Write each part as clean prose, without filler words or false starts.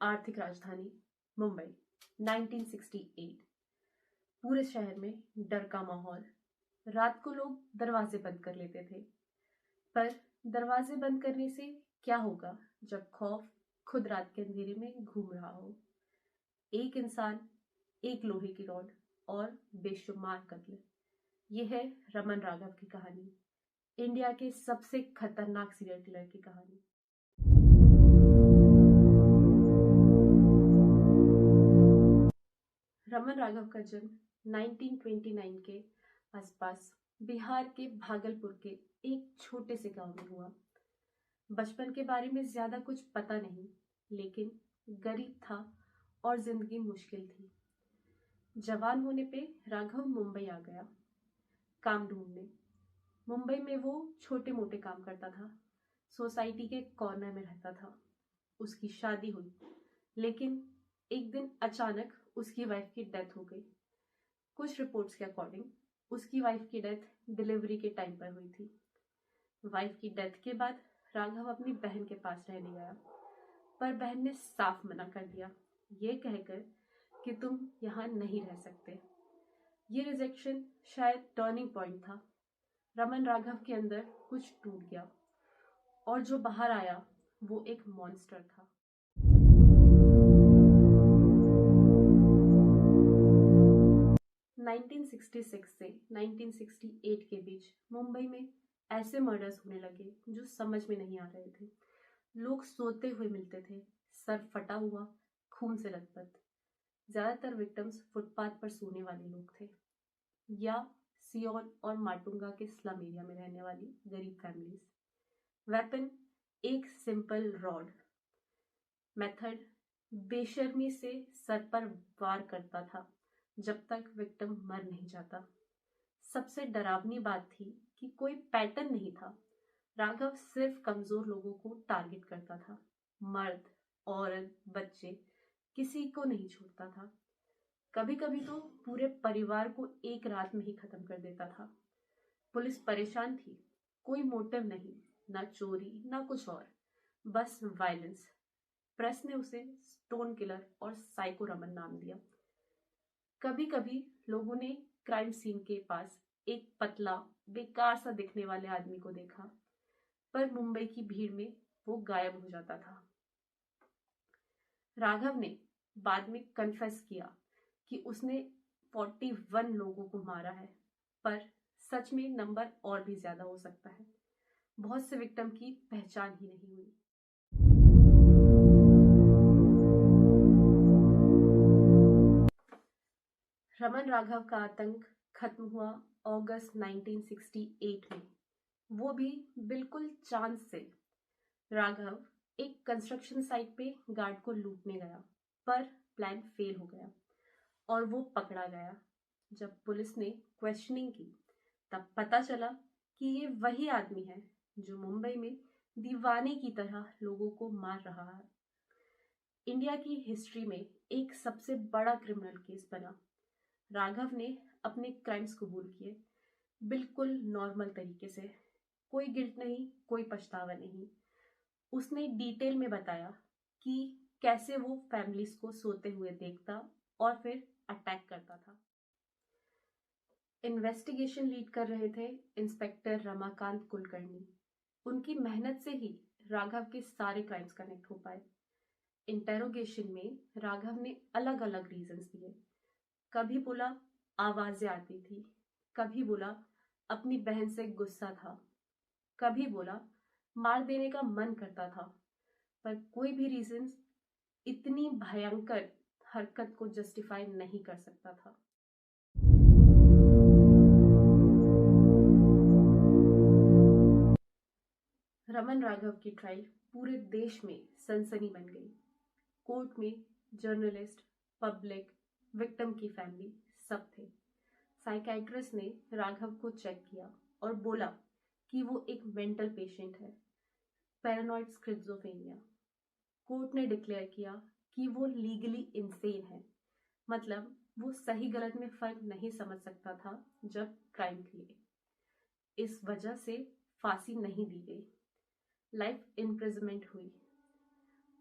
आर्थिक राजधानी मुंबई 1968। पूरे शहर में डर का माहौल। रात को लोग दरवाजे बंद कर लेते थे, पर दरवाजे बंद करने से क्या होगा जब खौफ खुद रात के अंधेरे में घूम रहा हो। एक इंसान, एक लोहे की रॉड और बेशुमार कत्ल। यह है रमन राघव की कहानी, इंडिया के सबसे खतरनाक सीरियल किलर की कहानी। रमन राघव का जन्म 1929 के आसपास बिहार के भागलपुर के एक छोटे से गांव में हुआ। बचपन के बारे में ज्यादा कुछ पता नहीं, लेकिन गरीब था और जिंदगी मुश्किल थी। जवान होने पे राघव मुंबई आ गया काम ढूंढने। मुंबई में वो छोटे मोटे काम करता था, सोसाइटी के कॉर्नर में रहता था। उसकी शादी हुई, लेकिन एक दिन अचानक उसकी वाइफ की डेथ हो गई। कुछ रिपोर्ट्स के अकॉर्डिंग उसकी वाइफ की डेथ डिलीवरी के टाइम पर हुई थी। वाइफ की डेथ के बाद राघव अपनी बहन के पास रहने गया, पर बहन ने साफ मना कर दिया, ये कहकर कि तुम यहाँ नहीं रह सकते। ये रिजेक्शन शायद टर्निंग पॉइंट था। रमन राघव के अंदर कुछ टूट गया और जो बाहर आया वो एक मॉन्स्टर था। (1966 से 1968 के बीच मुंबई में ऐसे मर्डर्स होने लगे जो समझ में नहीं आ रहे थे। लोग सोते हुए मिलते थे, सर फटा हुआ, खून से लथपथ। ज्यादातर विक्टिम्स फुटपाथ पर सोने वाले लोग थे, या सियोल और माटुंगा के स्लम एरिया में रहने वाली गरीब फैमिलीज। वेपन एक सिंपल रॉड। मेथड बेशर्मी से सर पर वार करता था जब तक विक्टिम मर नहीं जाता। सबसे डरावनी बात थी कि कोई पैटर्न नहीं था। राघव सिर्फ कमजोर लोगों को टारगेट करता था। मर्द, औरत, बच्चे, किसी को नहीं छोड़ता था। कभी कभी तो पूरे परिवार को एक रात में ही खत्म कर देता था। पुलिस परेशान थी, कोई मोटिव नहीं, ना चोरी ना कुछ और, बस वायलेंस। प्रेस ने उसे स्टोन किलर और साइको रमन नाम दिया। कभी कभी लोगों ने क्राइम सीन के पास एक पतला बेकार सा दिखने वाले आदमी को देखा, पर मुंबई की भीड़ में वो गायब हो जाता था। राघव ने बाद में कन्फेस किया कि उसने 41 लोगों को मारा है, पर सच में नंबर और भी ज्यादा हो सकता है। बहुत से विक्टिम की पहचान ही नहीं हुई। रमन राघव का आतंक खत्म हुआ अगस्त 1968 में, वो भी बिल्कुल चांस से। राघव एक कंस्ट्रक्शन साइट पे गार्ड को लूटने गया, पर प्लान फेल हो गया और वो पकड़ा गया। जब पुलिस ने क्वेश्चनिंग की, तब पता चला कि ये वही आदमी है जो मुंबई में दीवाने की तरह लोगों को मार रहा है। इंडिया की हिस्ट्री में एक सबसे बड़ा क्रिमिनल केस बना। राघव ने अपने क्राइम्स कबूल किए, बिल्कुल नॉर्मल तरीके से। कोई गिल्ट नहीं, कोई पछतावा नहीं। उसने डिटेल में बताया कि कैसे वो फैमिलीज को सोते हुए देखता और फिर अटैक करता था। इन्वेस्टिगेशन लीड कर रहे थे इंस्पेक्टर रमाकांत कुलकर्णी। उनकी मेहनत से ही राघव के सारे क्राइम्स कनेक्ट हो पाए। इंटेरोगेशन में राघव ने अलग अलग रीजंस दिए। कभी बोला आवाजें आती थी, कभी बोला अपनी बहन से गुस्सा था, कभी बोला मार देने का मन करता था, पर कोई भी रीजन इतनी भयंकर हरकत को जस्टिफाई नहीं कर सकता था। रमन राघव की ट्रायल पूरे देश में सनसनी बन गई। कोर्ट में जर्नलिस्ट, पब्लिक, विक्टिम की फैमिली सब थे। साइकियाट्रिस्ट ने राघव को चेक किया और बोला कि वो एक मेंटल पेशेंट है, पैरानॉइड स्किज़ोफ्रेनिया। कोर्ट ने डिक्लेयर किया कि वो लीगली इनसेन है, मतलब वो सही गलत में फर्क नहीं समझ सकता था जब क्राइम किए। इस वजह से फांसी नहीं दी गई, लाइफ इम्प्रिजनमेंट हुई।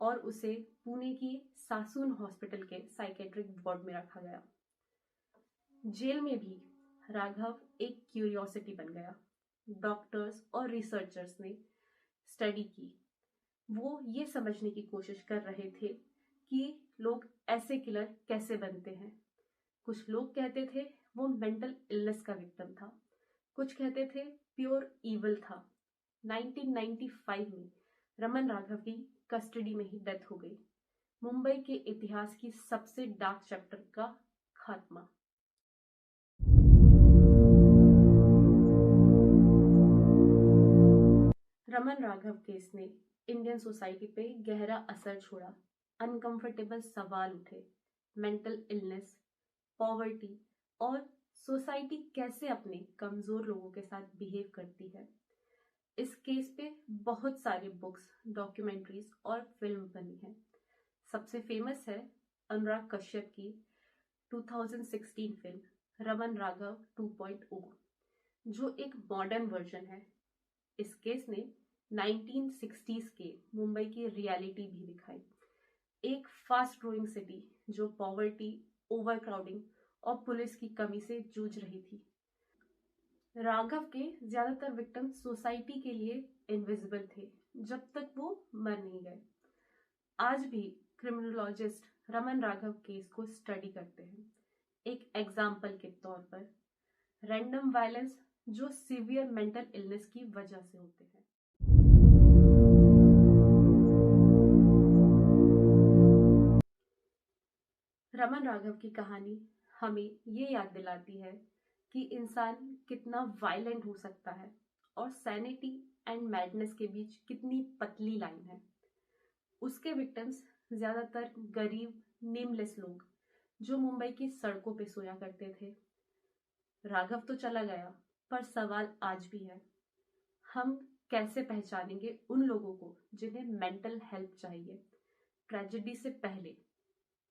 और उसे पुणे की सासून हॉस्पिटल के साइकेट्रिक वार्ड में रखा गया। जेल में भी राघव एक क्यूरियोसिटी बन गया। डॉक्टर्स और रिसर्चर्स ने स्टडी की। वो ये समझने की कोशिश कर रहे थे कि लोग ऐसे किलर कैसे बनते हैं। कुछ लोग कहते थे वो मेंटल इलनेस का विक्टिम था, कुछ कहते थे प्योर ईविल था। 1995 में रमन राघव की कस्टडी में ही डेथ हो गई। मुंबई के इतिहास की सबसे डार्क चैप्टर का खात्मा। रमन राघव केस ने इंडियन सोसाइटी पे गहरा असर छोड़ा। अनकंफर्टेबल सवाल उठे। मेंटल इलनेस, पॉवर्टी और सोसाइटी कैसे अपने कमजोर लोगों के साथ बिहेव करती है। इस केस पे बहुत सारे बुक्स, डॉक्यूमेंट्रीज और फिल्म बनी है। सबसे फेमस है अनुराग कश्यप की 2016 फिल्म रमन राघव 2.0, जो एक मॉडर्न वर्जन है। इस केस ने 1960s के मुंबई की रियलिटी भी दिखाई। एक फास्ट ग्रोइंग सिटी जो पॉवर्टी, ओवरक्राउडिंग और पुलिस की कमी से जूझ रही थी। राघव के ज्यादातर विक्टिम सोसाइटी के लिए इनविजिबल थे जब तक वो मर नहीं गए। आज भी क्रिमिनोलॉजिस्ट रमन राघव केस को स्टडी करते हैं। एक एग्जाम्पल के तौर पर रैंडम वायलेंस जो सीवियर मेंटल इलनेस की वजह से होते हैं। रमन राघव की कहानी हमें ये याद दिलाती है कि इंसान कितना वायलेंट हो सकता है और सैनिटी एंड मैडनेस के बीच कितनी पतली लाइन है। उसके विक्टिम्स ज्यादातर गरीब, नेमलेस लोग जो मुंबई की सड़कों पे सोया करते थे। राघव तो चला गया, पर सवाल आज भी है, हम कैसे पहचानेंगे उन लोगों को जिन्हें मेंटल हेल्प चाहिए। ट्रेजेडी से पहले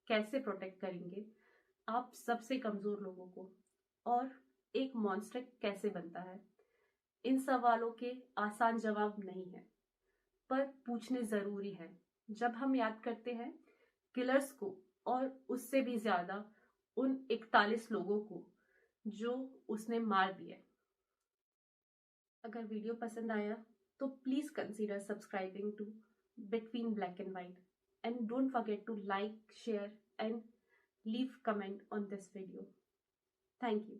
कैसे प्रोटेक्ट करेंगे आप सबसे कमजोर लोगों को, और एक मॉन्स्टर कैसे बनता है। इन सवालों के आसान जवाब नहीं है, पर पूछने जरूरी है जब हम याद करते हैं किलर्स को, और उससे भी ज्यादा उन 41 लोगों को जो उसने मार दिया। अगर वीडियो पसंद आया तो please consider subscribing to between black and white, and don't forget to like, share and leave comment on this video. Thank you.